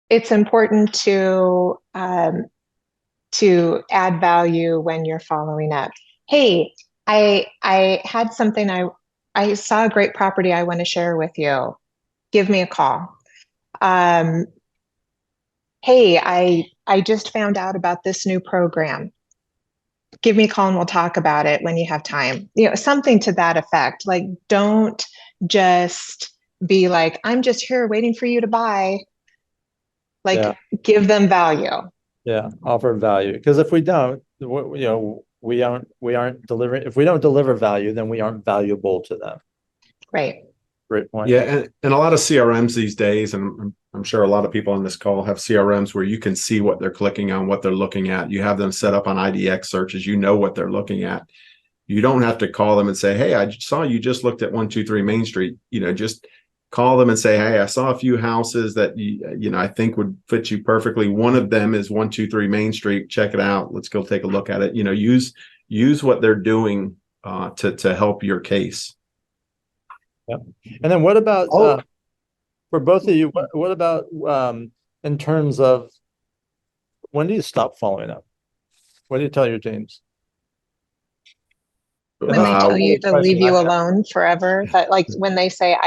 it's important to add value when you're following up. Hey, I had something I saw a great property I want to share with you. Give me a call. Um, hey, I just found out about this new program. Give me a call and we'll talk about it when you have time. Something to that effect. Like, don't just be like, I'm just here waiting for you to buy. Yeah, Like, give them value. yeah, offer value. Because if we don't, we aren't delivering. If we don't deliver value, then we aren't valuable to them. Right. Great point. Yeah, and a lot of CRMs these days, and I'm sure a lot of people on this call have CRMs where you can see what they're clicking on, what they're looking at. You have them set up on IDX searches. You know what they're looking at. You don't have to call them and say, "Hey, I saw you just looked at 123 Main Street." Just call them and say, "Hey, I saw a few houses that I think would fit you perfectly. One of them is 123 Main Street. Check it out. Let's go take a look at it." Use what they're doing to help your case. Yeah. And then what about Oh, for both of you? What about in terms of when do you stop following up? What do you tell your teams? And When that's they probably tell you a to leave question you I've got. alone forever, that like when they say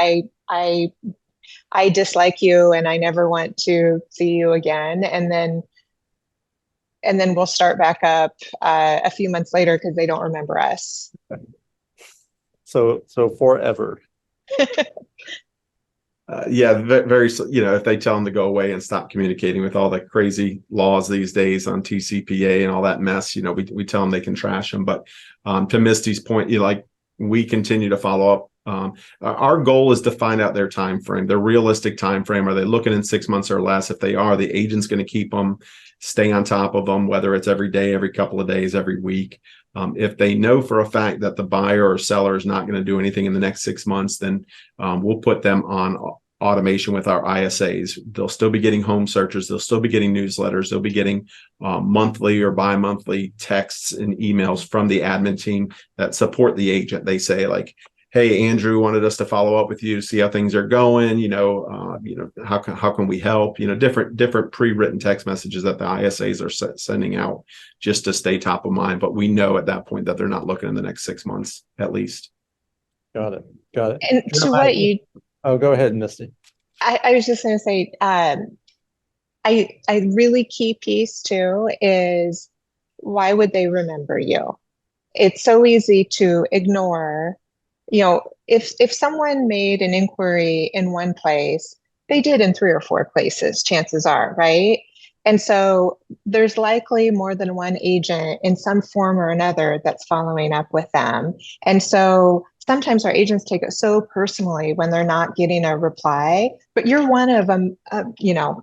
I dislike you and I never want to see you again, and then we'll start back up a few months later because they don't remember us. So forever. yeah, very, if they tell them to go away and stop communicating with all the crazy laws these days on TCPA and all that mess, we tell them they can trash them. But to Misty's point, we continue to follow up. Our goal is to find out their time frame, their realistic time frame. Are they looking in 6 months or less? If they are, the agent's going to keep them, stay on top of them, whether it's every day, every couple of days, every week. If they know for a fact that the buyer or seller is not going to do anything in the next 6 months, then we'll put them on automation with our ISAs. They'll still be getting home searches. They'll still be getting newsletters. They'll be getting monthly or bi-monthly texts and emails from the admin team that support the agent. They say like, "Hey, Andrew wanted us to follow up with you, see how things are going. How can we help? Different pre-written text messages that the ISAs are sending out just to stay top of mind. But we know at that point that they're not looking in the next 6 months at least. Got it. Got it. And to what you, Oh, go ahead, Misty. I was just going to say, I really key piece too is why would they remember you? It's so easy to ignore. If someone made an inquiry in one place, they did in three or four places, chances are, right? And so there's likely more than one agent in some form or another that's following up with them. And so sometimes our agents take it so personally when they're not getting a reply, but you're one of them,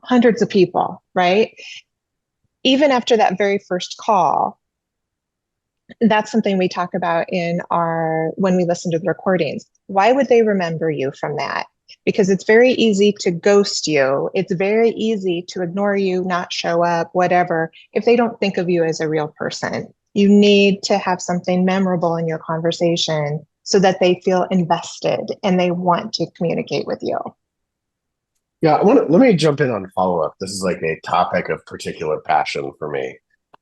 hundreds of people, right? Even after that very first call, that's something we talk about when we listen to the recordings. Why would they remember you from that? Because it's very easy to ghost you. It's very easy to ignore you, not show up, whatever, if they don't think of you as a real person. You need to have something memorable in your conversation so that they feel invested and they want to communicate with you. Yeah, let me jump in on follow up. This is like a topic of particular passion for me.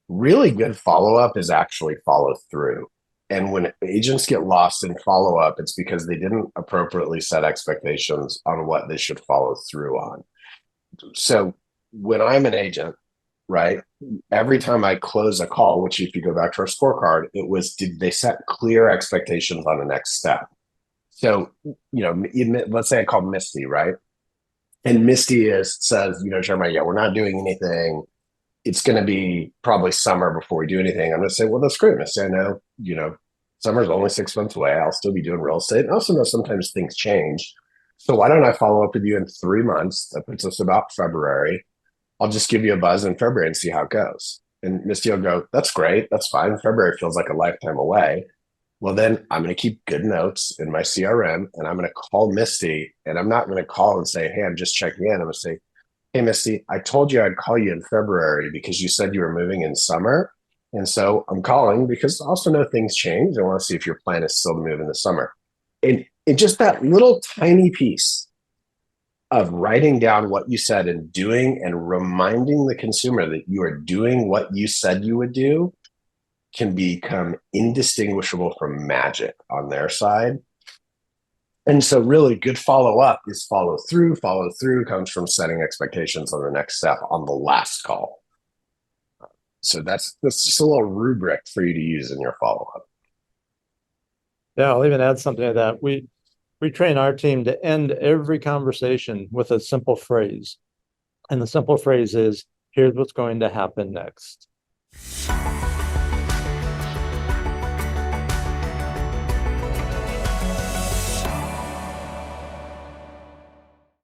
Really good follow up is actually follow through. And when agents get lost in follow up, it's because they didn't appropriately set expectations on what they should follow through on. So when I'm an agent, right, every time I close a call, which if you go back to our scorecard, it was did they set clear expectations on the next step? So, let's say I call Misty, right? And Misty says, Jeremiah, yeah, we're not doing anything. It's going to be probably summer before we do anything. I'm going to say, well, that's great, Misty. I know, summer's only 6 months away. I'll still be doing real estate. I also know sometimes things change. So why don't I follow up with you in 3 months? That puts us about February. I'll just give you a buzz in February and see how it goes. And Misty will go, that's great. That's fine. February feels like a lifetime away. Well, then I'm going to keep good notes in my CRM and I'm going to call Misty and I'm not going to call and say, hey, I'm just checking in. I'm going to say, hey, Misty, I told you I'd call you in February because you said you were moving in summer. And so I'm calling because I also know things change. I want to see if your plan is still to move in the summer. And just that little tiny piece of writing down what you said and doing and reminding the consumer that you are doing what you said you would do can become indistinguishable from magic on their side. And so really good follow up is follow through. Follow through comes from setting expectations on the next step on the last call. So that's just a little rubric for you to use in your follow up. Yeah, I'll even add something to that. We train our team to end every conversation with a simple phrase. And the simple phrase is, here's what's going to happen next.